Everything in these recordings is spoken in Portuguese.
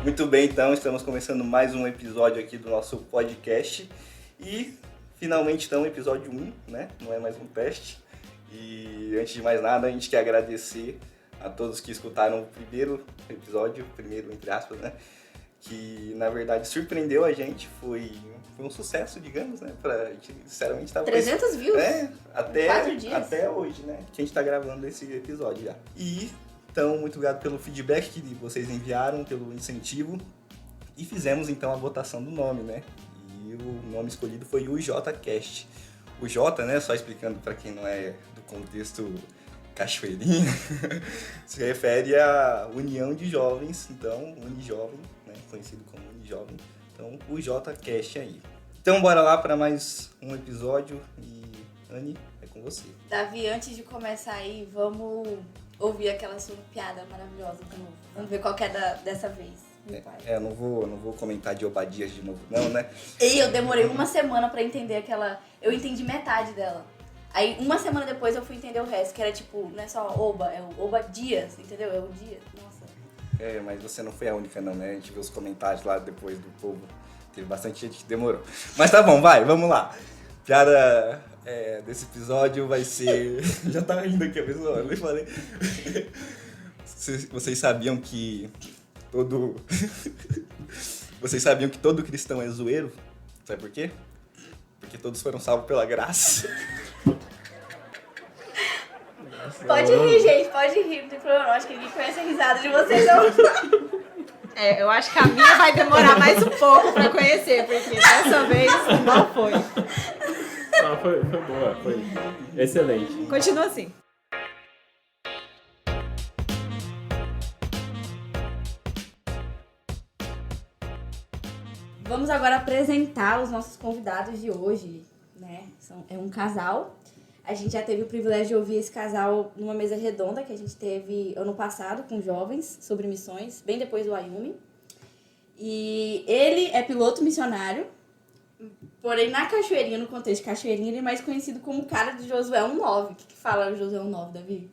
Muito bem, então, estamos começando mais um episódio aqui do nosso podcast e finalmente então episódio 1, né? Não é mais um teste. E antes de mais nada, a gente quer agradecer a todos que escutaram o primeiro episódio, primeiro entre aspas, né? Que na verdade surpreendeu a gente, foi um sucesso, digamos, né? A gente, sinceramente, tava 300 views? É, até hoje, né? Que a gente tá gravando esse episódio já. E então, muito obrigado pelo feedback que vocês enviaram, pelo incentivo. E fizemos então a votação do nome, né? E o nome escolhido foi o JCast. O J, né? Só explicando para quem não é do contexto cachoeirinha, se refere à união de jovens, então, Unijovem, né? Conhecido como Unijovem. Então, o JCast aí. Então, bora lá para mais um episódio e, Anne, é com você. Davi, antes de começar aí, vamos ouvir aquela sua piada maravilhosa de novo. Vamos ver qual que é dessa vez, meu pai. Eu não vou comentar de Obadias de novo, não, né? E eu demorei uma semana pra entender aquela... Eu entendi metade dela. Aí, uma semana depois, eu fui entender o resto, que era tipo, não é só Oba, é o Obadias, entendeu? É o Dias, nossa. Mas você não foi a única não, né? A gente viu os comentários lá depois do povo. Teve bastante gente que demorou. Mas tá bom, vamos lá. Piada desse episódio vai ser... Já tá rindo aqui a pessoa, eu nem falei. Vocês sabiam que todo... Vocês sabiam que todo cristão é zoeiro? Sabe por quê? Porque todos foram salvos pela graça. Pode rir, gente, pode rir, não tem problema. Acho que ninguém conhece a risada de vocês, não. Eu acho que a minha vai demorar mais um pouco pra conhecer, porque dessa vez não foi. Não, foi boa, foi excelente. Continua assim. Vamos agora apresentar os nossos convidados de hoje, né? É um casal. A gente já teve o privilégio de ouvir esse casal numa mesa redonda que a gente teve ano passado com jovens sobre missões, bem depois do Ayumi. E ele é piloto missionário, porém na Cachoeirinha, no contexto de Cachoeirinha, ele é mais conhecido como o cara de Josué 1:9. O que fala o Josué 1:9, Davi?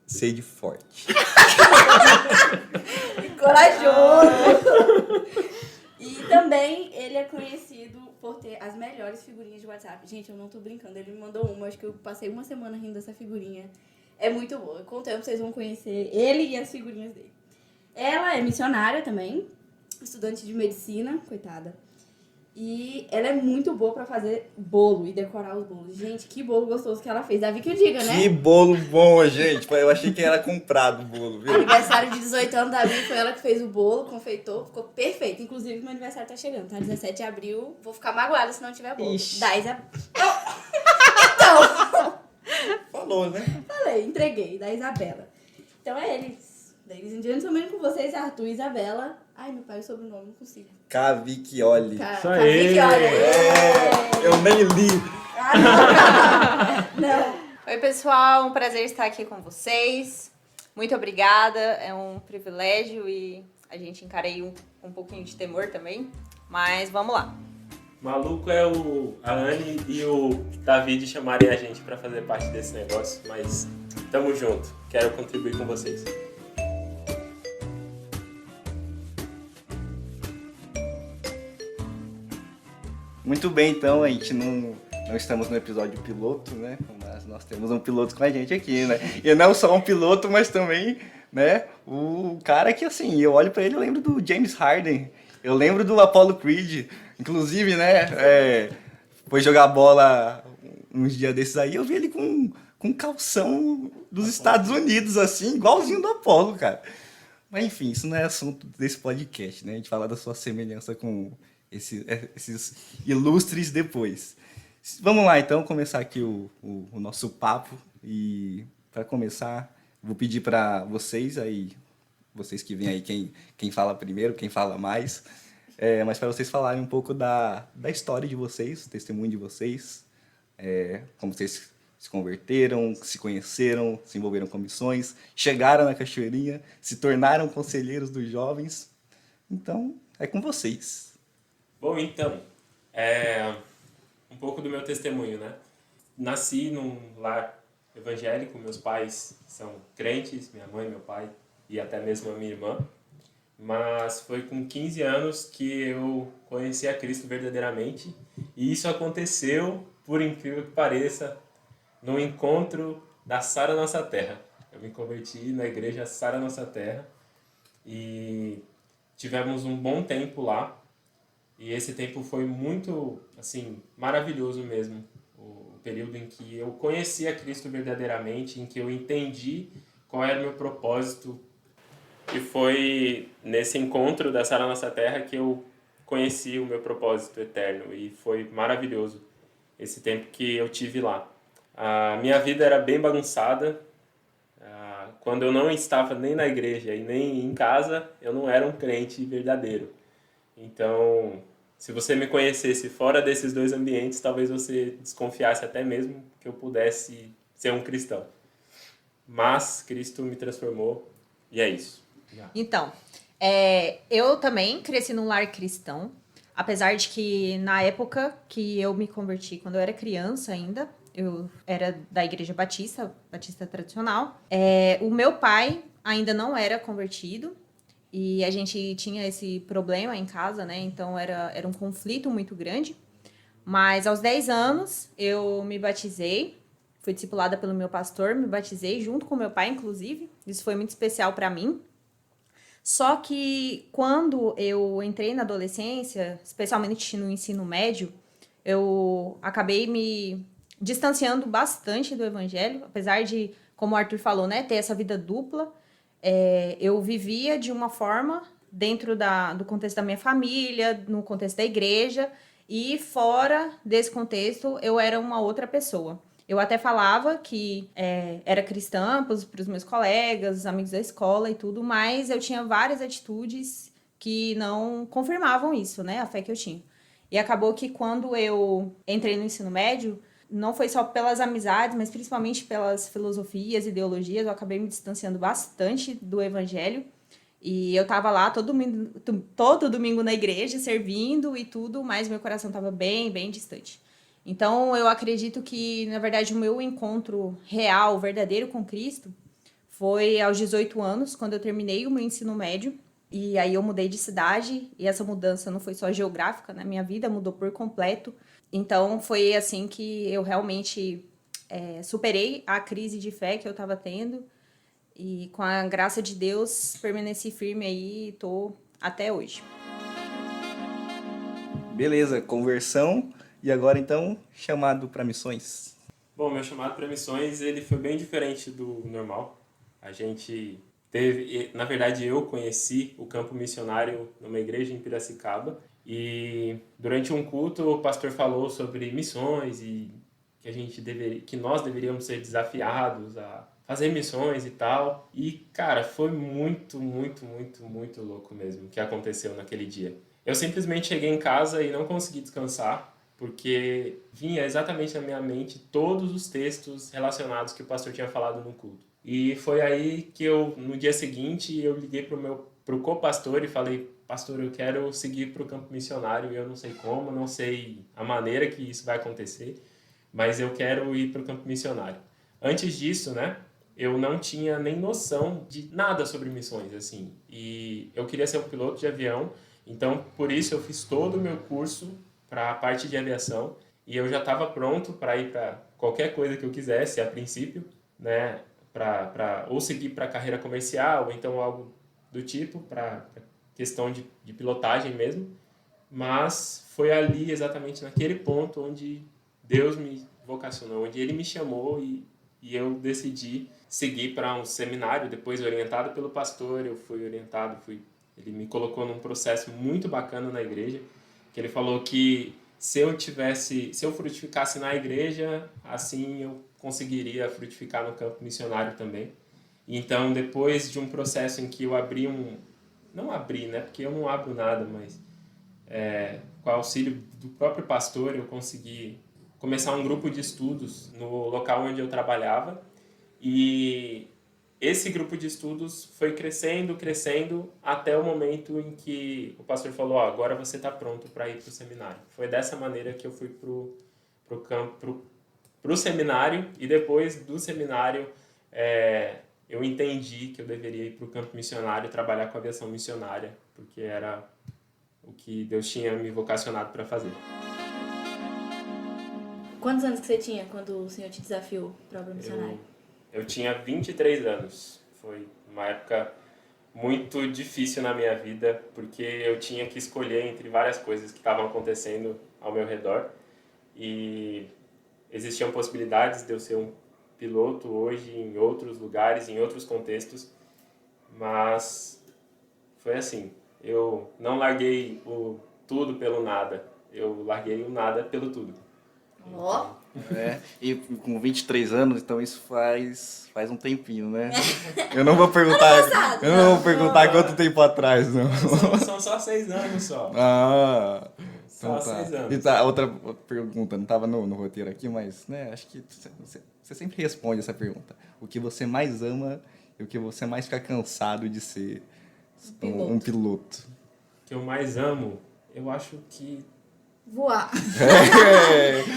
Sede forte. E corajoso! E também ele é conhecido por ter as melhores figurinhas de WhatsApp. Gente, eu não tô brincando, ele me mandou uma, acho que eu passei uma semana rindo dessa figurinha. É muito boa. Com o tempo vocês vão conhecer ele e as figurinhas dele. Ela é missionária também, estudante de medicina, coitada. E ela é muito boa pra fazer bolo e decorar os bolos. Gente, que bolo gostoso que ela fez. Davi que eu diga, né? Que bolo bom, gente. Eu achei que era comprado o bolo, viu? Aniversário de 18 anos da Davi, foi ela que fez o bolo, confeitou, ficou perfeito. Inclusive, meu aniversário tá chegando, tá? 17 de abril, vou ficar magoada se não tiver bolo. Ixi. Então... Falou, né? Falei, entreguei, da Isabela. Então é eles. Ladies and gentlemen, com vocês, Arthur e Isabela. Ai, meu pai, o sobrenome, não consigo. Cavicchioli. Isso aí. Eu nem li. Não. Oi, pessoal, um prazer estar aqui com vocês. Muito obrigada, é um privilégio e a gente encara aí um pouquinho de temor também, mas vamos lá. Maluco é a Anne e o David chamarem a gente pra fazer parte desse negócio, mas tamo junto, quero contribuir com vocês. Muito bem, então, a gente não estamos no episódio piloto, né? Mas nós temos um piloto com a gente aqui, né? E não só um piloto, mas também, né? O cara que, assim, eu olho pra ele e lembro do James Harden. Eu lembro do Apollo Creed. Inclusive, né? Foi jogar bola uns dias desses aí, eu vi ele com calção dos Estados Unidos, assim, igualzinho do Apollo, cara. Mas, enfim, isso não é assunto desse podcast, né? A gente fala da sua semelhança com esses ilustres depois. Vamos lá, então, começar aqui o nosso papo. E, para começar, vou pedir para vocês aí, vocês que vêm aí, quem fala primeiro, quem fala mais, mas para vocês falarem um pouco da história de vocês, o testemunho de vocês, como vocês se converteram, se conheceram, se envolveram com missões, chegaram na Cachoeirinha, se tornaram conselheiros dos jovens. Então, é com vocês. Bom, então, um pouco do meu testemunho, né? Nasci num lar evangélico, meus pais são crentes, minha mãe, meu pai e até mesmo a minha irmã. Mas foi com 15 anos que eu conheci a Cristo verdadeiramente. E isso aconteceu, por incrível que pareça, no encontro da Sara Nossa Terra. Eu me converti na igreja Sara Nossa Terra e tivemos um bom tempo lá. E esse tempo foi muito, assim, maravilhoso mesmo. O período em que eu conheci a Cristo verdadeiramente, em que eu entendi qual era o meu propósito. E foi nesse encontro da Sara Nossa Terra que eu conheci o meu propósito eterno. E foi maravilhoso esse tempo que eu tive lá. A minha vida era bem bagunçada. Quando eu não estava nem na igreja e nem em casa, eu não era um crente verdadeiro. Então, se você me conhecesse fora desses dois ambientes, talvez você desconfiasse até mesmo que eu pudesse ser um cristão. Mas Cristo me transformou e é isso. Então, eu também cresci num lar cristão, apesar de que na época que eu me converti, quando eu era criança ainda, eu era da igreja batista tradicional, o meu pai ainda não era convertido e a gente tinha esse problema em casa, né? Então era um conflito muito grande. Mas aos 10 anos eu me batizei, fui discipulada pelo meu pastor, me batizei junto com meu pai, inclusive. Isso foi muito especial para mim. Só que quando eu entrei na adolescência, especialmente no ensino médio, eu acabei me distanciando bastante do evangelho, apesar de, como o Arthur falou, né, ter essa vida dupla. Eu vivia de uma forma dentro do contexto da minha família, no contexto da igreja, e fora desse contexto eu era uma outra pessoa. Eu até falava que era cristã para os meus colegas, amigos da escola e tudo, mas eu tinha várias atitudes que não confirmavam isso, né? A fé que eu tinha. E acabou que quando eu entrei no ensino médio, não foi só pelas amizades, mas principalmente pelas filosofias, ideologias, eu acabei me distanciando bastante do evangelho. E eu tava lá todo domingo na igreja, servindo e tudo, mas meu coração tava bem, bem distante. Então, eu acredito que, na verdade, o meu encontro real, verdadeiro com Cristo, foi aos 18 anos, quando eu terminei o meu ensino médio. E aí eu mudei de cidade, e essa mudança não foi só geográfica, né? Minha vida mudou por completo. Então, foi assim que eu realmente superei a crise de fé que eu estava tendo. E com a graça de Deus, permaneci firme aí e tô até hoje. Beleza, conversão. E agora então, chamado para missões. Bom, meu chamado para missões, ele foi bem diferente do normal. A gente teve, na verdade eu conheci o campo missionário numa igreja em Piracicaba e durante um culto o pastor falou sobre missões e que nós deveríamos ser desafiados a fazer missões e tal. E, cara, foi muito, muito, muito, muito louco mesmo o que aconteceu naquele dia. Eu simplesmente cheguei em casa e não consegui descansar, porque vinha exatamente na minha mente todos os textos relacionados que o pastor tinha falado no culto. E foi aí que no dia seguinte, eu liguei pro co-pastor e falei: pastor, eu quero seguir pro campo missionário, eu não sei como, não sei a maneira que isso vai acontecer, mas eu quero ir pro campo missionário. Antes disso, né, eu não tinha nem noção de nada sobre missões, assim, e eu queria ser um piloto de avião, então por isso eu fiz todo o meu curso para a parte de aviação e eu já estava pronto para ir para qualquer coisa que eu quisesse a princípio, né, ou seguir para carreira comercial ou então algo do tipo, para questão de pilotagem mesmo, mas foi ali exatamente naquele ponto onde Deus me vocacionou, onde Ele me chamou e eu decidi seguir para um seminário, depois orientado pelo pastor, eu fui orientado, ele me colocou num processo muito bacana na igreja, que ele falou que se eu frutificasse na igreja, assim eu conseguiria frutificar no campo missionário também. Então, depois de um processo em que eu não abri, né, porque eu não abro nada, mas com o auxílio do próprio pastor, eu consegui começar um grupo de estudos no local onde eu trabalhava, e esse grupo de estudos foi crescendo até o momento em que o pastor falou: agora você está pronto para ir para o seminário. Foi dessa maneira que eu fui pro para o seminário, e depois do seminário eu entendi que eu deveria ir para o campo missionário e trabalhar com aviação missionária, porque era o que Deus tinha me vocacionado para fazer. Quantos anos que você tinha quando o Senhor te desafiou para a obra missionária? Eu tinha 23 anos. Foi uma época muito difícil na minha vida, porque eu tinha que escolher entre várias coisas que estavam acontecendo ao meu redor. E existiam possibilidades de eu ser um piloto hoje em outros lugares, em outros contextos, mas foi assim, eu não larguei o tudo pelo nada, eu larguei o nada pelo tudo. Ó, E com 23 anos, então isso faz um tempinho, né? Eu não vou perguntar, eu não vou perguntar quanto tempo atrás, não. São só 6 anos só. Ah, Só então tá. 6 anos. E tá, outra pergunta, não estava no roteiro aqui, mas né, acho que você sempre responde essa pergunta. O que você mais ama e o que você mais fica cansado de ser um piloto? O que eu mais amo, eu acho que... voar.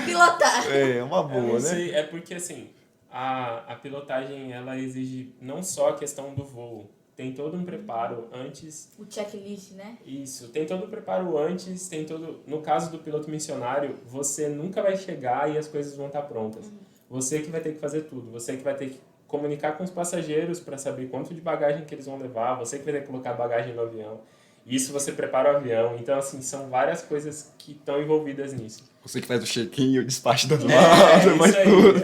Pilotar. É uma Eu boa, não né? sei, é porque assim, a pilotagem ela exige não só a questão do voo, tem todo um preparo antes. O checklist, né? Isso, tem todo o preparo antes, tem todo... No caso do piloto missionário, você nunca vai chegar e as coisas vão estar prontas. Você que vai ter que fazer tudo, você que vai ter que comunicar com os passageiros para saber quanto de bagagem que eles vão levar, você que vai ter que colocar bagagem no avião. Isso você prepara o avião. Então, assim, são várias coisas que estão envolvidas nisso. Você que faz o check-in e o despacho das malas, isso faz aí. tudo.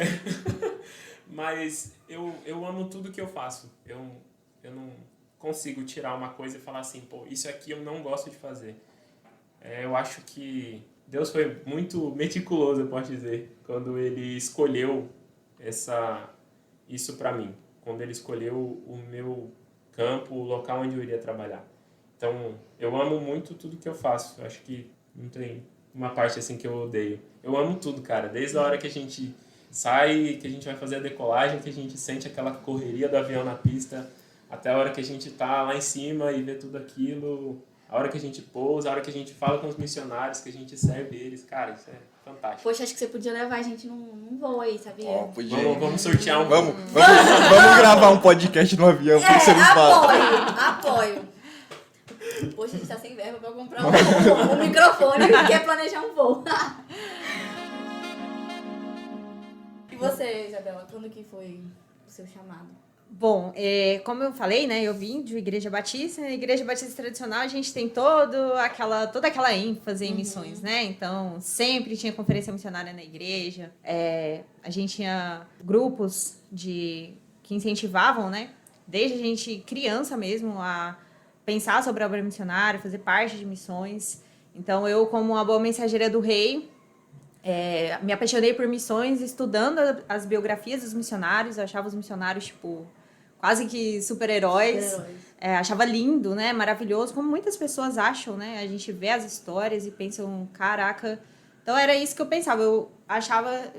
Mas eu amo tudo que eu faço. Eu não consigo tirar uma coisa e falar assim, pô, isso aqui eu não gosto de fazer. Eu acho que Deus foi muito meticuloso, eu posso dizer, quando Ele escolheu isso para mim. Quando Ele escolheu o meu campo, o local onde eu iria trabalhar. Então, eu amo muito tudo que eu faço. Eu acho que não tem uma parte assim que eu odeio. Eu amo tudo, cara. Desde a hora que a gente sai, que a gente vai fazer a decolagem, que a gente sente aquela correria do avião na pista, até a hora que a gente tá lá em cima e vê tudo aquilo, a hora que a gente pousa, a hora que a gente fala com os missionários, que a gente serve eles. Cara, isso é fantástico. Poxa, acho que você podia levar a gente num voo aí, sabia? Ó, podia. Vamos sortear um... Vamos gravar um podcast no avião, por que você não fala? apoio. Poxa, a gente tá sem verba pra comprar um microfone e quer planejar um voo. E você, Isabela, quando que foi o seu chamado? Bom, como eu falei, né, eu vim de Igreja Batista. Na Igreja Batista tradicional, a gente tem toda aquela ênfase em missões, né? Então, sempre tinha conferência missionária na igreja. A gente tinha grupos que incentivavam, né? Desde a gente criança mesmo, a pensar sobre a obra missionária, fazer parte de missões. Então, eu, como uma boa mensageira do rei, me apaixonei por missões, estudando as biografias dos missionários. Eu achava os missionários, tipo, quase que super-heróis. Achava lindo, né? Maravilhoso, como muitas pessoas acham, né? A gente vê as histórias e pensam, caraca. Então, era isso que eu pensava. Eu achava,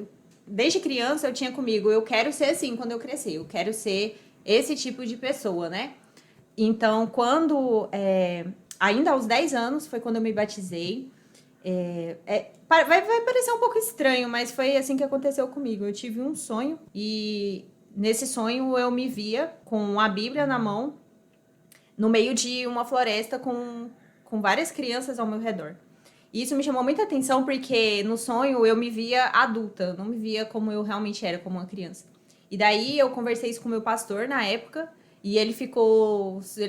desde criança, eu tinha comigo, eu quero ser assim quando eu crescer. Eu quero ser esse tipo de pessoa, né? Então, quando... ainda aos 10 anos, foi quando eu me batizei. Vai parecer um pouco estranho, mas foi assim que aconteceu comigo. Eu tive um sonho e nesse sonho eu me via com a Bíblia na mão, no meio de uma floresta com várias crianças ao meu redor. E isso me chamou muita atenção porque no sonho eu me via adulta, não me via como eu realmente era, como uma criança. E daí eu conversei isso com o meu pastor na época e ele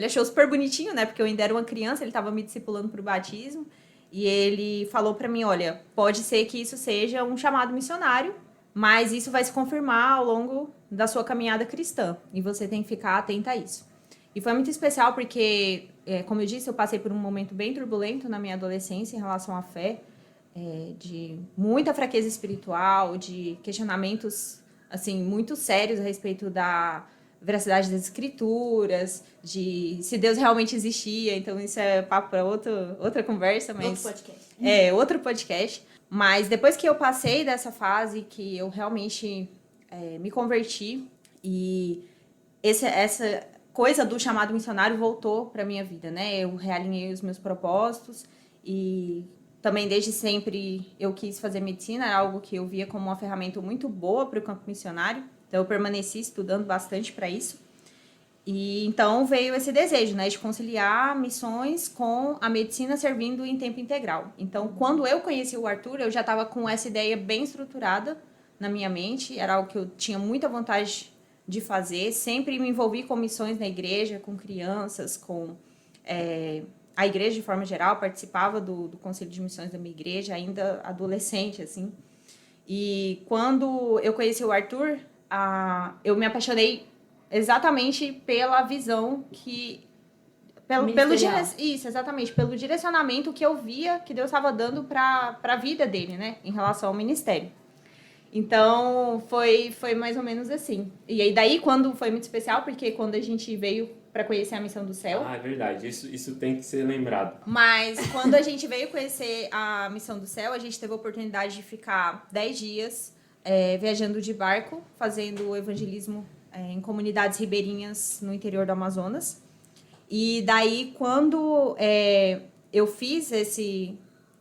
achou super bonitinho, né? Porque eu ainda era uma criança, ele estava me discipulando para o batismo. E ele falou para mim, olha, pode ser que isso seja um chamado missionário, mas isso vai se confirmar ao longo da sua caminhada cristã. E você tem que ficar atenta a isso. E foi muito especial porque, como eu disse, eu passei por um momento bem turbulento na minha adolescência em relação à fé, de muita fraqueza espiritual, de questionamentos assim, muito sérios a respeito da veracidade das escrituras, de se Deus realmente existia. Então isso é papo para outra conversa, mas outro podcast. Outro podcast. Mas depois que eu passei dessa fase, que eu realmente me converti e essa coisa do chamado missionário voltou para minha vida, né? Eu realinhei os meus propósitos e também desde sempre eu quis fazer medicina, era algo que eu via como uma ferramenta muito boa para o campo missionário. Então eu permaneci estudando bastante para isso. E então veio esse desejo, né, de conciliar missões com a medicina servindo em tempo integral. Então, quando eu conheci o Arthur, eu já estava com essa ideia bem estruturada na minha mente, era algo que eu tinha muita vontade de fazer, sempre me envolvi com missões na igreja, com crianças, com a igreja de forma geral, participava do conselho de missões da minha igreja, ainda adolescente, assim. E quando eu conheci o Arthur, eu me apaixonei exatamente pela visão isso, exatamente, pelo direcionamento que eu via que Deus estava dando para a vida dele, né, em relação ao ministério. Então, foi mais ou menos assim. E aí, daí, quando foi muito especial, porque quando a gente veio para conhecer a Missão do Céu... Ah, é verdade. Isso tem que ser lembrado. Mas, quando a gente veio conhecer a Missão do Céu, a gente teve a oportunidade de ficar 10 dias viajando de barco, fazendo evangelismo em comunidades ribeirinhas no interior do Amazonas. E daí, quando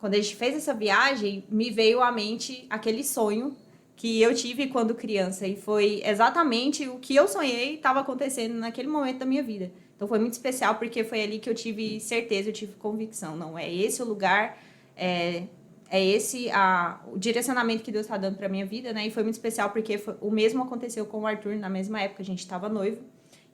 quando a gente fez essa viagem, me veio à mente aquele sonho que eu tive quando criança. E foi exatamente o que eu sonhei estava acontecendo naquele momento da minha vida. Então foi muito especial porque foi ali que eu tive certeza, eu tive convicção. Não, é esse o lugar, é esse o direcionamento que Deus está dando para minha vida, né? E foi muito especial porque o mesmo aconteceu com o Arthur na mesma época, a gente estava noivo.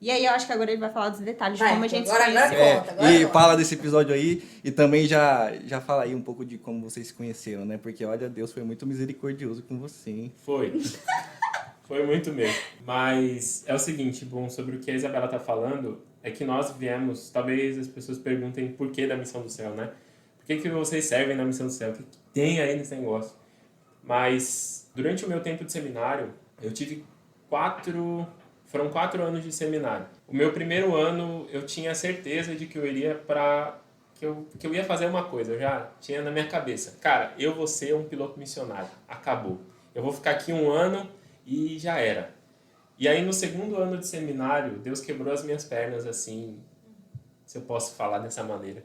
E aí eu acho que agora ele vai falar dos detalhes de como a gente se conheceu. E fala desse episódio aí e também já fala aí um pouco de como vocês se conheceram, né? Porque, olha, Deus foi muito misericordioso com você, hein? Foi. Foi muito mesmo. Mas é o seguinte, bom, sobre o que a Isabela tá falando, é que nós viemos, talvez as pessoas perguntem por que da Missão do Céu, né? Por que vocês servem na Missão do Céu? O que tem aí nesse negócio? Mas, durante o meu tempo de seminário, eu tive Foram 4 anos de seminário. O meu primeiro ano, eu tinha certeza de que eu iria que eu ia fazer uma coisa. Eu já tinha na minha cabeça. Cara, eu vou ser um piloto missionário. Acabou. Eu vou ficar aqui 1 ano e já era. E aí, no segundo ano de seminário, Deus quebrou as minhas pernas, assim, se eu posso falar dessa maneira.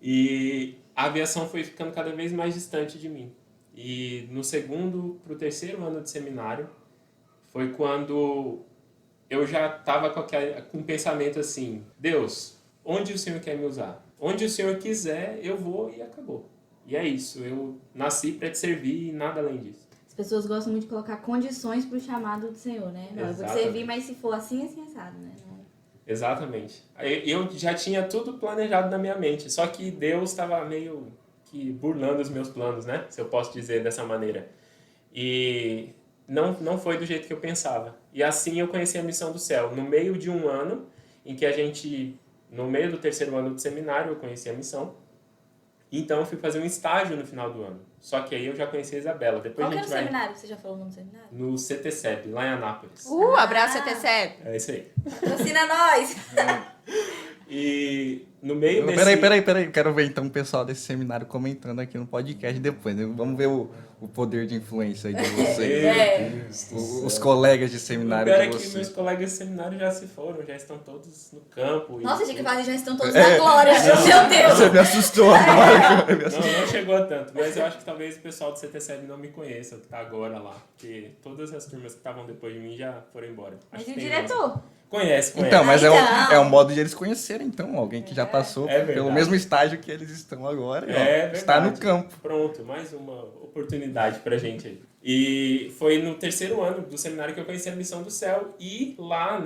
E a aviação foi ficando cada vez mais distante de mim. E no segundo para o terceiro ano de seminário, foi quando eu já estava com um pensamento assim, Deus, onde o Senhor quer me usar? Onde o Senhor quiser, eu vou e acabou. E é isso, eu nasci para te servir e nada além disso. As pessoas gostam muito de colocar condições pro chamado do Senhor, né? Não, eu vou te servir, mas se for assim, assim, assado, né? Não. Exatamente. Eu já tinha tudo planejado na minha mente, só que Deus estava meio que burlando os meus planos, né? Se eu posso dizer dessa maneira. E não foi do jeito que eu pensava. E assim eu conheci a Missão do Céu. No meio de 1 ano, em que no meio do terceiro ano de seminário, eu conheci a missão. Então eu fui fazer um estágio no final do ano. Só que aí eu já conheci a Isabela. Depois Qual que era o seminário? Você já falou o nome do seminário? No CTCEB, lá em Anápolis. Abraço, CTCEB. É isso aí. Patrocina nós! E no meio desse... Peraí. Quero ver então o pessoal desse seminário comentando aqui no podcast depois, né? Vamos ver o poder de influência aí de vocês. Os colegas de seminário O pior de é que vocês. meus colegas de seminário já se foram, já estão todos no campo. Nossa, achei que já estão todos na glória, meu Deus! Você me assustou agora. Não chegou a tanto, mas eu acho que talvez o pessoal do CTCEB não me conheça, que tá agora lá. Porque todas as turmas que estavam depois de mim já foram embora. Mas Acho e o que tem diretor? Conhece. Então, mas Então. é um modo de eles conhecerem, então. Alguém que já passou verdade. pelo mesmo estágio que eles estão agora. Verdade. Está no campo. Pronto, mais uma oportunidade pra gente aí. E foi no terceiro ano do seminário que eu conheci a Missão do Céu. E lá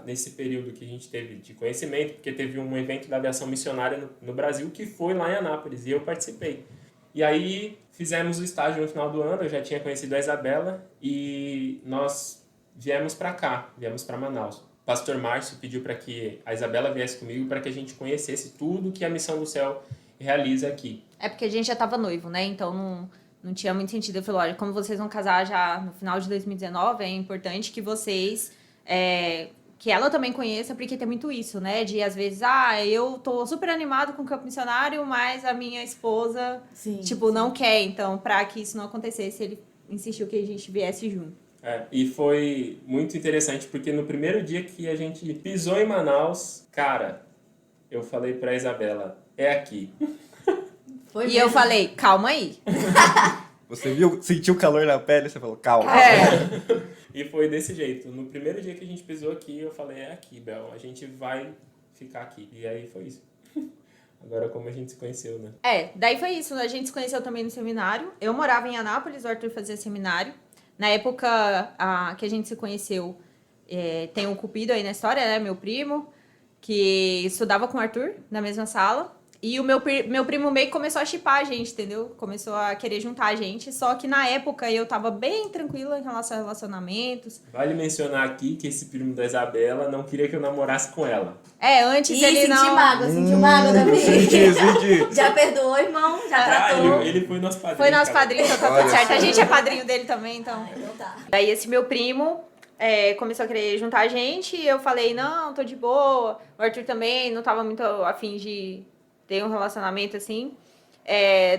nesse período que a gente teve de conhecimento, porque teve um evento da aviação missionária no Brasil que foi lá em Anápolis, e eu participei. E aí fizemos o estágio no final do ano, eu já tinha conhecido a Isabela, e nós viemos pra cá, viemos pra Manaus. Pastor Márcio pediu para que a Isabela viesse comigo para que a gente conhecesse tudo que a Missão do Céu realiza aqui. É porque a gente já estava noivo, né? Então não tinha muito sentido. Eu falei, olha, como vocês vão casar já no final de 2019, é importante que vocês... que ela também conheça, porque tem muito isso, né? De, às vezes, eu tô super animado com o campo missionário, mas a minha esposa, não quer. Então, para que isso não acontecesse, ele insistiu que a gente viesse junto. E foi muito interessante, porque no primeiro dia que a gente pisou em Manaus, cara, eu falei pra Isabela, é aqui. Foi E mesmo? eu falei, calma aí. Você viu, sentiu o calor na pele, você falou, calma. E foi desse jeito. No primeiro dia que a gente pisou aqui, eu falei, é aqui, Bel, a gente vai ficar aqui. E aí foi isso. Agora como a gente se conheceu, né? Daí foi isso. A gente se conheceu também no seminário. Eu morava em Anápolis, o Arthur fazia seminário. Na época que a gente se conheceu, tem o Cupido aí na história, né? Meu primo, que estudava com o Arthur na mesma sala. E o meu primo meio que começou a shippar a gente, entendeu? Começou a querer juntar a gente. Só que na época eu tava bem tranquila em relação a relacionamentos. Vale mencionar aqui que esse primo da Isabela não queria que eu namorasse com ela. Antes Ih, ele senti não... mágoa, sentiu mágoa da Senti. Já perdoou, irmão? Já tratou? Ele foi nosso padrinho. Foi nosso cara. padrinho, então tá Olha tudo certo. só. A gente é padrinho dele também, então... Então tá. Daí esse meu primo começou a querer juntar a gente e eu falei, não, tô de boa. O Arthur também não tava muito afim de ter um relacionamento assim.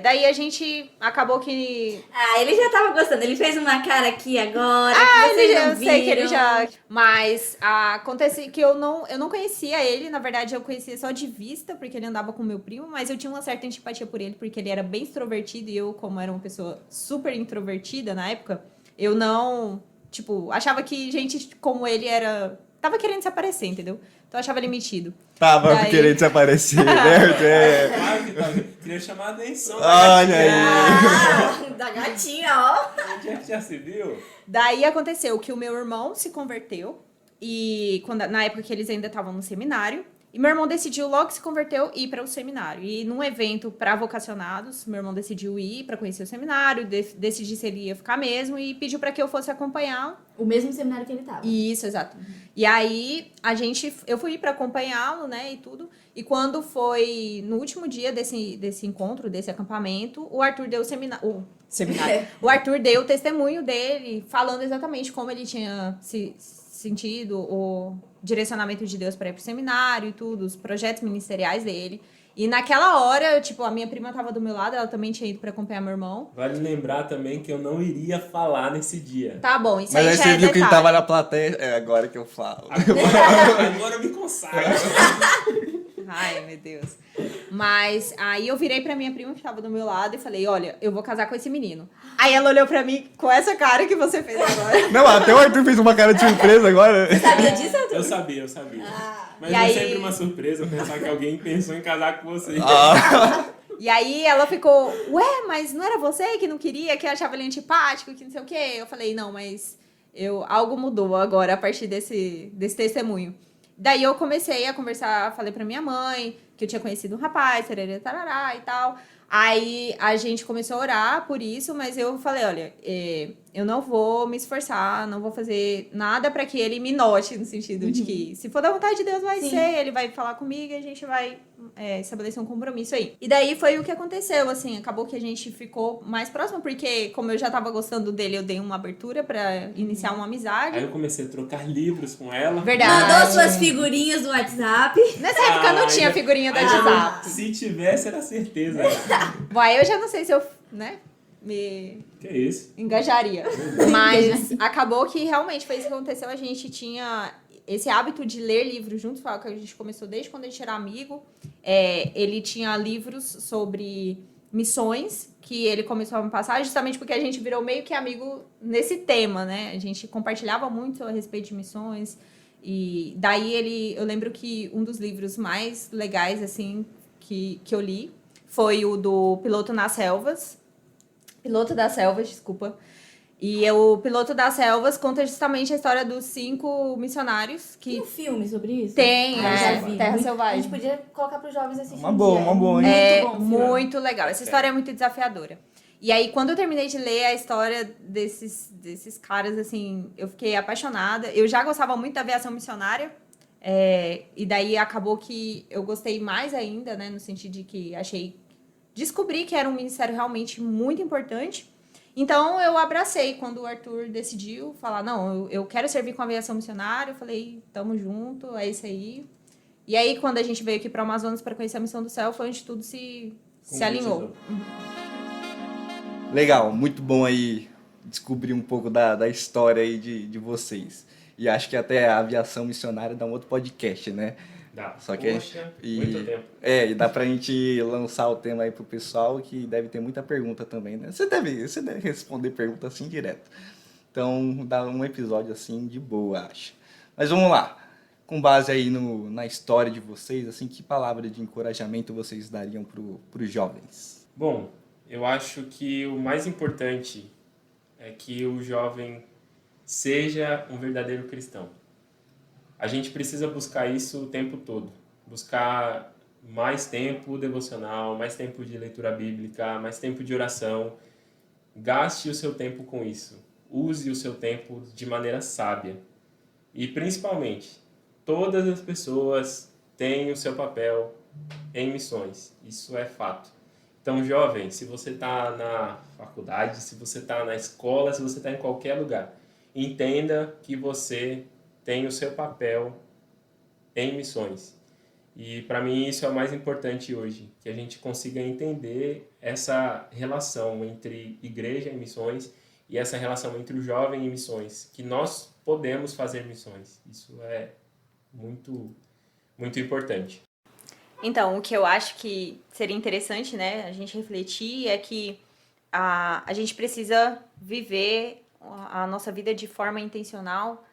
Daí a gente acabou que... Ah, ele já tava gostando. Ele fez uma cara aqui agora. Que vocês não eu sei que ele viram. já... Mas acontece que eu não conhecia ele. Na verdade, eu conhecia só de vista, porque ele andava com o meu primo. Mas eu tinha uma certa antipatia por ele, porque ele era bem extrovertido. E eu, como era uma pessoa super introvertida na época, eu não... Tipo, achava que gente como ele tava querendo se aparecer, entendeu? Então eu achava ele metido. Tava Daí- querendo se aparecer, né? Claro que tava. Queria chamar a atenção. Olha aí. Da gatinha, ó. Onde é que já se viu? Daí aconteceu que o meu irmão se converteu. E na época que eles ainda estavam no seminário. E meu irmão decidiu, logo que se converteu, ir para o seminário. E num evento para vocacionados, meu irmão decidiu ir para conhecer o seminário, decidir se ele ia ficar mesmo e pediu para que eu fosse acompanhar. O mesmo seminário que ele tava. Isso, exato. E aí eu fui para acompanhá-lo, né, e tudo. E quando foi no último dia desse encontro, desse acampamento, o Arthur deu o seminário. O Arthur deu o testemunho dele, falando exatamente como ele tinha se sentido, o direcionamento de Deus para ir pro seminário e tudo, os projetos ministeriais dele. E naquela hora, tipo, a minha prima tava do meu lado, ela também tinha ido para acompanhar meu irmão. Vale lembrar também que eu não iria falar nesse dia. Tá bom, isso Mas aí aí já você é viu que ele detalhe. tava na plateia. É agora que eu falo. Agora eu me consagro. Ai, meu Deus. Mas aí eu virei pra minha prima que tava do meu lado e falei, olha, eu vou casar com esse menino. Aí ela olhou pra mim com essa cara que você fez agora. Não, até o Arthur fez uma cara de surpresa agora. Sabia disso, Arthur? Eu sabia. Mas E é aí- sempre uma surpresa pensar que alguém pensou em casar com você. E aí ela ficou, ué, mas não era você que não queria, que achava ele antipático, que não sei o quê? Eu falei, não, mas algo mudou agora a partir desse testemunho. Daí eu comecei a conversar, falei pra minha mãe que eu tinha conhecido um rapaz, tarará, tarará e tal. Aí a gente começou a orar por isso, mas eu falei, olha, eu não vou me esforçar, não vou fazer nada pra que ele me note, no sentido de que se for da vontade de Deus vai Sim. ser, ele vai falar comigo e a gente vai estabelecer um compromisso aí. E daí foi o que aconteceu, assim, acabou que a gente ficou mais próximo, porque como eu já tava gostando dele, eu dei uma abertura pra iniciar uma amizade. Aí eu comecei a trocar livros com ela. Verdade. Mandou suas figurinhas do WhatsApp. Nessa época não Ah, tinha ainda- figurinha da ainda WhatsApp. Se tivesse, era certeza. Bom, aí eu já não sei se eu, né, me Que isso? engajaria. Mas acabou que realmente foi isso que aconteceu. A gente tinha esse hábito de ler livros juntos, foi algo que a gente começou desde quando a gente era amigo. Ele tinha livros sobre missões que ele começou a me passar, justamente porque a gente virou meio que amigo nesse tema, né? A gente compartilhava muito a respeito de missões. E daí eu lembro que um dos livros mais legais, assim, que eu li foi o do Piloto das Selvas, desculpa. E o Piloto das Selvas conta justamente a história dos 5 missionários Tem que um filme sobre isso? tem, Ah, eu já vi. Terra A Selvagem. gente podia colocar pros jovens assistirem. Uma boa, um dia. uma boa, hein? Muito É bom. filme. muito legal. Essa história é muito desafiadora. E aí, quando eu terminei de ler a história desses caras, assim, eu fiquei apaixonada. Eu já gostava muito da aviação missionária. E daí acabou que eu gostei mais ainda, né? No sentido de que descobri que era um ministério realmente muito importante. Então, eu abracei quando o Arthur decidiu falar, não, eu quero servir com a aviação missionária. Eu falei, tamo junto, é isso aí. E aí, quando a gente veio aqui para o Amazonas para conhecer a Missão do Céu, foi onde tudo se alinhou. Legal, muito bom aí descobrir um pouco da história aí de vocês. E acho que até a aviação missionária dá um outro podcast, né? Dá. Só que Poxa, muito tempo. e dá pra gente lançar o tema aí pro pessoal, que deve ter muita pergunta também, né? Você deve responder pergunta assim direto. Então, dá um episódio assim de boa, acho. Mas vamos lá. Com base aí na história de vocês, assim, que palavra de encorajamento vocês dariam pros jovens? Bom, eu acho que o mais importante é que o jovem seja um verdadeiro cristão. A gente precisa buscar isso o tempo todo. Buscar mais tempo devocional, mais tempo de leitura bíblica, mais tempo de oração. Gaste o seu tempo com isso. Use o seu tempo de maneira sábia. E, principalmente, todas as pessoas têm o seu papel em missões. Isso é fato. Então, jovem, se você está na faculdade, se você está na escola, se você está em qualquer lugar, entenda que você tem o seu papel em missões. E, para mim, isso é o mais importante hoje, que a gente consiga entender essa relação entre igreja e missões e essa relação entre o jovem e missões, que nós podemos fazer missões. Isso é muito, muito importante. Então, o que eu acho que seria interessante, né, a gente refletir é que a gente precisa viver a nossa vida de forma intencional,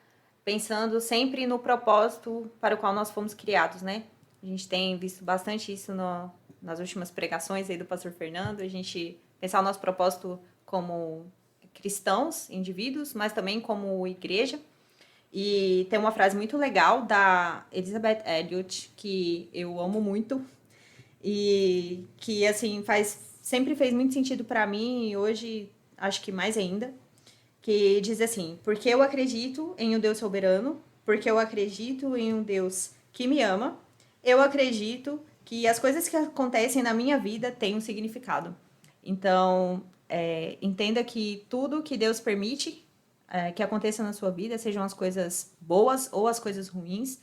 pensando sempre no propósito para o qual nós fomos criados, né? A gente tem visto bastante isso nas últimas pregações aí do pastor Fernando, a gente pensar o nosso propósito como cristãos, indivíduos, mas também como igreja. E tem uma frase muito legal da Elizabeth Elliot, que eu amo muito, e que, assim, sempre fez muito sentido para mim, e hoje acho que mais ainda, que diz assim: porque eu acredito em um Deus soberano, porque eu acredito em um Deus que me ama, eu acredito que as coisas que acontecem na minha vida têm um significado. Então, entenda que tudo que Deus permite que aconteça na sua vida, sejam as coisas boas ou as coisas ruins,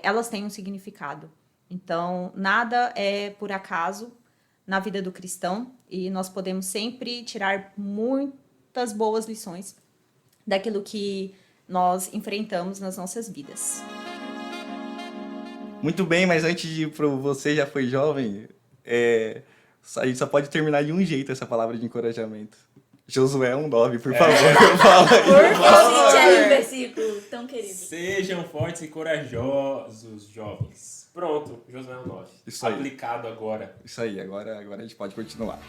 elas têm um significado. Então, nada é por acaso na vida do cristão, e nós podemos sempre tirar muitas boas lições daquilo que nós enfrentamos nas nossas vidas. Muito bem, mas antes de ir pro Você Já Foi Jovem, a gente só pode terminar de um jeito essa palavra de encorajamento. Josué 1:9, por favor. Fala aí. Por favor. Versículo tão querido. Sejam fortes e corajosos, jovens. Pronto, Josué 1:9. Isso aí. Aplicado agora. Isso aí, agora a gente pode continuar.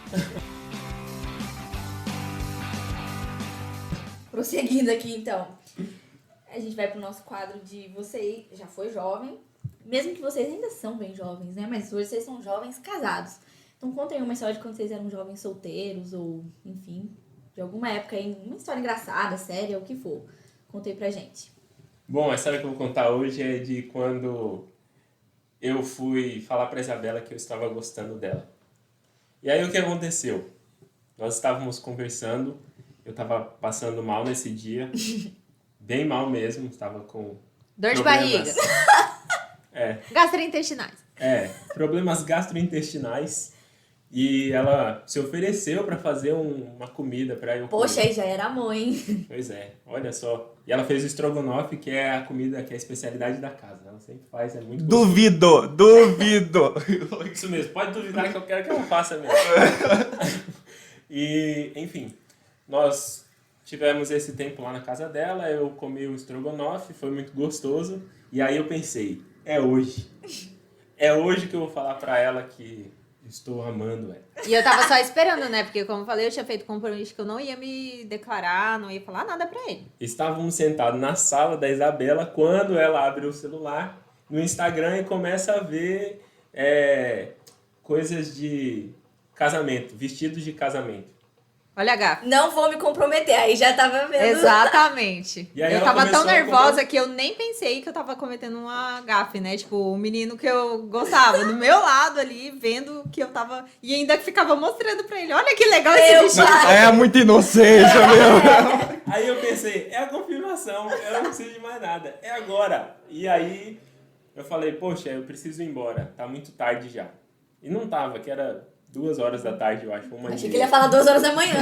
Prosseguindo aqui, então. A gente vai pro nosso quadro de Você Já Foi Jovem. Mesmo que vocês ainda são bem jovens, né? Mas hoje vocês são jovens casados. Então contem uma história de quando vocês eram jovens solteiros, ou, enfim, de alguma época aí, uma história engraçada, séria, o que for. Contem pra gente. Bom, a história que eu vou contar hoje é de quando eu fui falar pra Isabela que eu estava gostando dela. E aí o que aconteceu? Nós estávamos conversando, eu estava passando mal nesse dia, bem mal mesmo, estava com Dor de problemas- barriga. Gastrointestinais. Problemas gastrointestinais. E ela se ofereceu para fazer uma comida para eu comer. Poxa, aí já era mãe. Pois é, olha só. E ela fez o estrogonofe, que é a comida, que é a especialidade da casa. Ela sempre faz, é muito gostoso. Duvido! Isso mesmo, pode duvidar que eu quero que ela faça mesmo. E, enfim, nós tivemos esse tempo lá na casa dela, eu comi o estrogonofe, foi muito gostoso. E aí eu pensei, é hoje. É hoje que eu vou falar para ela que estou amando ela. E eu tava só esperando, né? Porque, como eu falei, eu tinha feito compromisso que eu não ia me declarar, não ia falar nada pra ele. Estávamos sentados na sala da Isabela quando ela abre o celular no Instagram e começa a ver coisas de casamento, vestidos de casamento. Olha a gafe. Não vou me comprometer, aí já tava vendo. Exatamente. E aí Eu ela tava tão começou a nervosa que eu nem pensei que eu tava cometendo uma gafe, né? Tipo, o menino que eu gostava, do meu lado ali, vendo que eu tava... E ainda ficava mostrando pra ele, olha que legal esse vestido. É muita inocência, meu. Aí eu pensei, é a confirmação, eu não preciso de mais nada, é agora. E aí eu falei, poxa, eu preciso ir embora, tá muito tarde já. E não tava, que era 2h da tarde, eu acho, 1h30. Achei que ele ia falar 2h da manhã.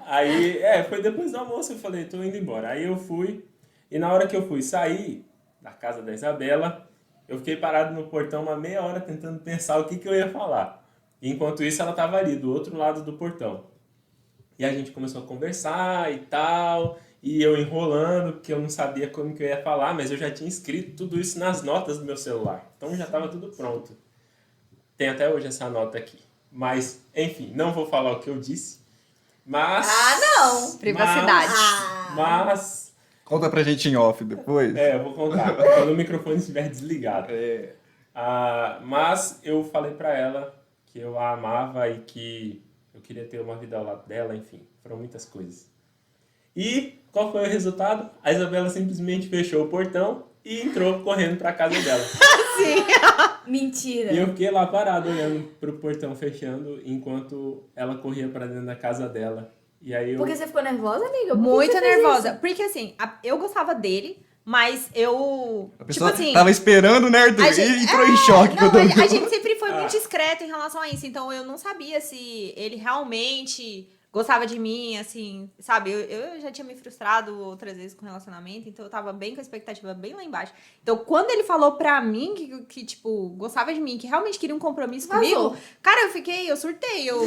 Aí, foi depois do almoço, eu falei, tô indo embora. Aí eu fui, e na hora que eu fui sair da casa da Isabela, eu fiquei parado no portão uma meia hora tentando pensar o que eu ia falar. Enquanto isso, ela tava ali, do outro lado do portão. E a gente começou a conversar e tal, e eu enrolando, porque eu não sabia como que eu ia falar, mas eu já tinha escrito tudo isso nas notas do meu celular. Então já estava tudo pronto. Tem até hoje essa nota aqui. Mas, enfim, não vou falar o que eu disse. Mas... não! Privacidade. Mas... Conta pra gente em off depois. eu vou contar. Quando o microfone estiver desligado. É. Mas eu falei pra ela que eu a amava e que eu queria ter uma vida ao lado dela, enfim. Foram muitas coisas. E qual foi o resultado? A Isabela simplesmente fechou o portão e entrou correndo pra casa dela. Mentira. E eu fiquei lá parado olhando pro portão fechando enquanto ela corria pra dentro da casa dela. E aí eu... Porque você ficou nervosa, amiga? Por que Muito você fez nervosa. isso? Porque assim, eu gostava dele, mas eu. A Tipo pessoa assim. tava esperando, né, Arthur? a E gente- entrou em choque. Não, quando a gente sempre foi muito Ah. discreto em relação a isso. Então eu não sabia se ele realmente gostava de mim, assim, sabe? Eu já tinha me frustrado outras vezes com relacionamento, então eu tava bem com a expectativa bem lá embaixo. Então quando ele falou pra mim que tipo, gostava de mim, que realmente queria um compromisso Vazou. comigo, cara, eu surtei, eu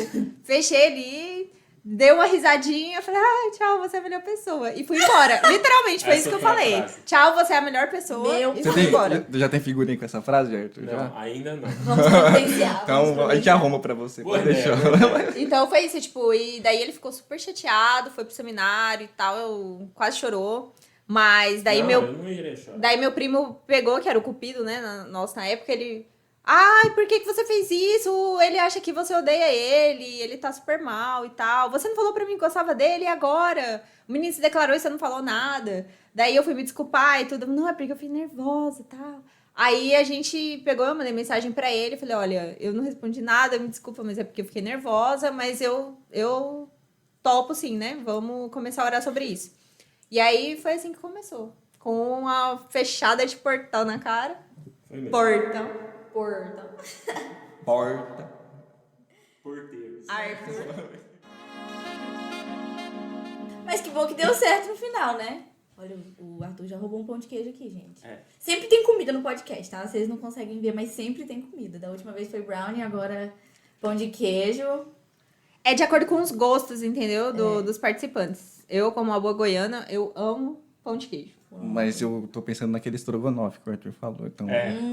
fechei ali. Deu uma risadinha, falei, tchau, você é a melhor pessoa. E fui embora. Literalmente, foi Essa isso que eu foi a falei. frase. Tchau, você é a melhor pessoa. Meu E Você fui embora. já tem figurinha com essa frase, Arthur? Não, Já? ainda não. Vamos providenciar. Então a gente arruma pra você. Boa Pode ideia, deixar. boa ideia. Então foi isso, tipo, e daí ele ficou super chateado, foi pro seminário e tal, quase chorou. Mas daí Não, meu. eu não iria chorar. Daí meu primo pegou, que era o Cupido, né? Na época, ele. Ai, por que você fez isso? Ele acha que você odeia ele tá super mal e tal. Você não falou pra mim que gostava dele e agora? O menino se declarou e você não falou nada. Daí eu fui me desculpar e tudo. Não, é porque eu fiquei nervosa e tal. Aí a gente pegou, eu mandei mensagem pra ele, falei, olha, eu não respondi nada, me desculpa, mas é porque eu fiquei nervosa, mas eu topo sim, né? Vamos começar a orar sobre isso. E aí foi assim que começou. Com uma fechada de portão na cara. Foi mesmo. Portão. Porta. Porteiros. Arthur. Mas que bom que deu certo no final, né? Olha, o Arthur já roubou um pão de queijo aqui, gente. É. Sempre tem comida no podcast, tá? Vocês não conseguem ver, mas sempre tem comida. Da última vez foi brownie, agora pão de queijo. É de acordo com os gostos, entendeu? Dos participantes. Eu, como uma boa goiana, eu amo pão de queijo. Mas eu tô pensando naquele estrogonofe que o Arthur falou. Então,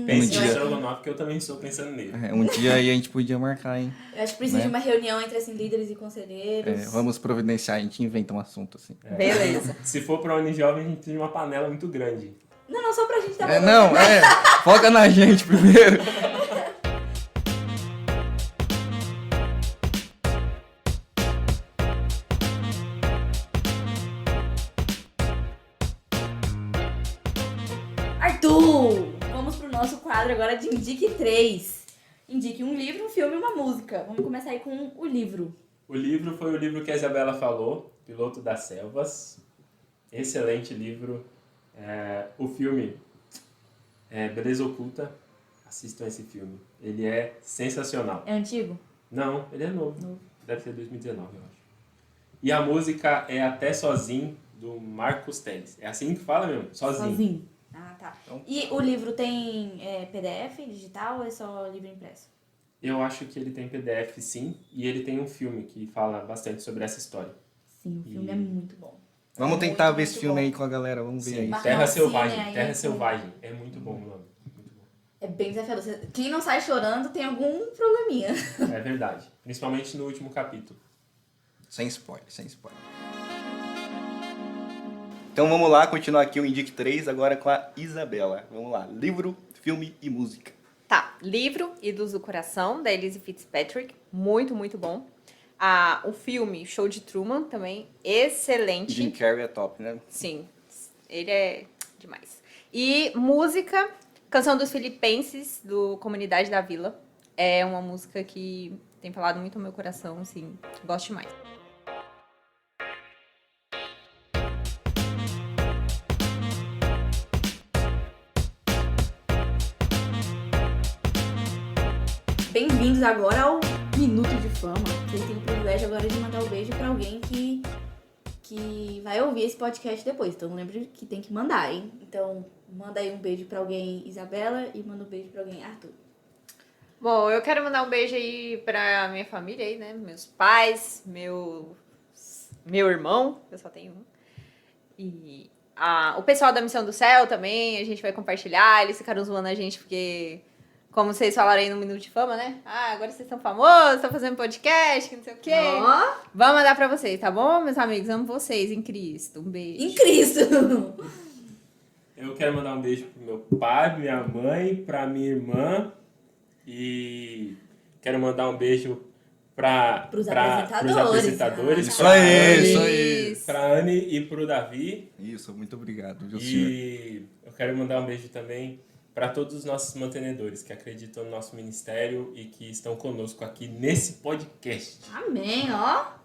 Pense dia- no estrogonofe, que eu também estou pensando nele. um dia aí a gente podia marcar, hein? Eu acho que precisa Né? de uma reunião entre assim, líderes e conselheiros. Vamos providenciar, a gente inventa um assunto assim. Beleza. Se for pra Unijovem, a gente tem uma panela muito grande. Não, só pra gente tá Foca na gente primeiro. Arthur! Vamos pro nosso quadro agora de Indique 3. Indique um livro, um filme e uma música. Vamos começar aí com o livro. O livro foi o livro que a Isabela falou, Piloto das Selvas. Excelente livro. O filme, Beleza Oculta. Assistam esse filme. Ele é sensacional. É antigo? Não, ele é novo. Deve ser 2019, eu acho. E a música é Até Sozinho, do Marcos Teles. É assim que fala mesmo? Sozinho. Ah, tá. E o livro tem PDF digital ou é só livro impresso? Eu acho que ele tem PDF, sim. E ele tem um filme que fala bastante sobre essa história. Sim, o filme é muito bom. Vamos tentar Muito, ver esse muito filme bom. aí com a galera, vamos ver aí. Marcar Terra um Selvagem. cine aí, Terra com- Selvagem. É muito bom o nome. Muito bom. É bem desafiador. Quem não sai chorando tem algum probleminha. É verdade. Principalmente no último capítulo. Sem spoiler, sem spoiler. Então vamos lá, continuar aqui o Indique 3, agora com a Isabela. Vamos lá, livro, filme e música. Tá, livro Ídolos do Coração, da Elise Fitzpatrick. Muito, muito bom. O filme Show de Truman, também excelente. Jim Carrey é top, né? Sim, ele é demais. E música, Canção dos Filipenses, do Comunidade da Vila. É uma música que tem falado muito ao meu coração, assim, gosto demais. Bem-vindos agora ao Minuto de Fama. Vocês têm o privilégio agora de mandar um beijo pra alguém que que vai ouvir esse podcast depois. Então lembre que tem que mandar, hein? Então manda aí um beijo pra alguém, Isabela, e manda um beijo pra alguém, Arthur. Bom, eu quero mandar um beijo aí pra minha família aí, né? Meus pais, meu irmão, eu só tenho um. E o pessoal da Missão do Céu também, a gente vai compartilhar. Eles ficaram zoando a gente porque, como vocês falaram aí no Minuto de Fama, né? Agora vocês estão famosos, estão fazendo podcast, que não sei o quê. Ó, Vamos mandar pra vocês, tá bom, meus amigos? Amo vocês em Cristo. Um beijo. em Cristo! Eu quero mandar um beijo pro meu pai, minha mãe, pra minha irmã e quero mandar um beijo pros apresentadores. Isso pra aí, Anne, isso aí. Pra Anne e pro Davi. Isso, muito obrigado, viu, senhor? E eu quero mandar um beijo também para todos os nossos mantenedores que acreditam no nosso ministério e que estão conosco aqui nesse podcast. Amém, ó.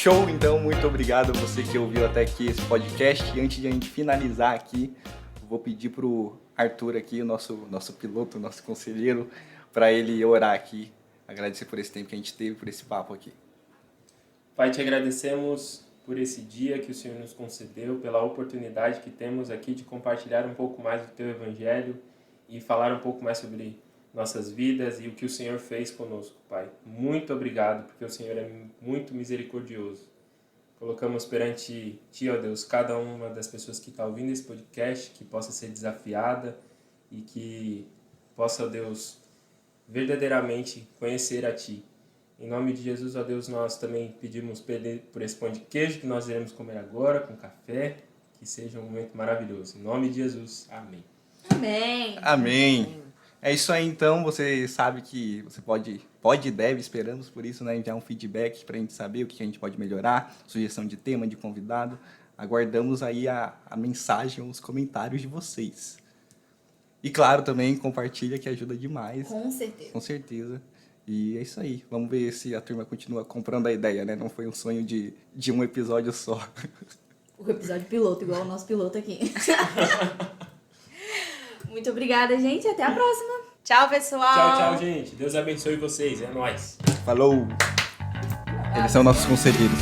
Show, então, muito obrigado a você que ouviu até aqui esse podcast. E antes de a gente finalizar aqui, eu vou pedir pro Arthur aqui, o nosso piloto, o nosso conselheiro, para ele orar aqui, agradecer por esse tempo que a gente teve, por esse papo aqui. Pai, te agradecemos por esse dia que o Senhor nos concedeu, pela oportunidade que temos aqui de compartilhar um pouco mais do Teu Evangelho e falar um pouco mais sobre nossas vidas e o que o Senhor fez conosco, Pai. Muito obrigado, porque o Senhor é muito misericordioso. Colocamos perante Ti, ó Deus, cada uma das pessoas que está ouvindo esse podcast, que possa ser desafiada e que possa, ó Deus, verdadeiramente conhecer a Ti. Em nome de Jesus, ó Deus, nós também pedimos por esse pão de queijo que nós iremos comer agora com café, que seja um momento maravilhoso. Em nome de Jesus, amém. Amém. Amém. É isso aí, então. Você sabe que você pode e deve, esperamos por isso, né, enviar um feedback para a gente saber o que a gente pode melhorar, sugestão de tema, de convidado. Aguardamos aí a mensagem, os comentários de vocês. E claro, também compartilha, que ajuda demais. Com certeza. Com certeza. E é isso aí. Vamos ver se a turma continua comprando a ideia, né? Não foi um sonho de um episódio só. O episódio piloto, igual o nosso piloto aqui. Muito obrigada, gente. Até a próxima. Tchau, pessoal. Tchau, tchau, gente. Deus abençoe vocês. É nóis. Falou! Eles são nossos conselheiros.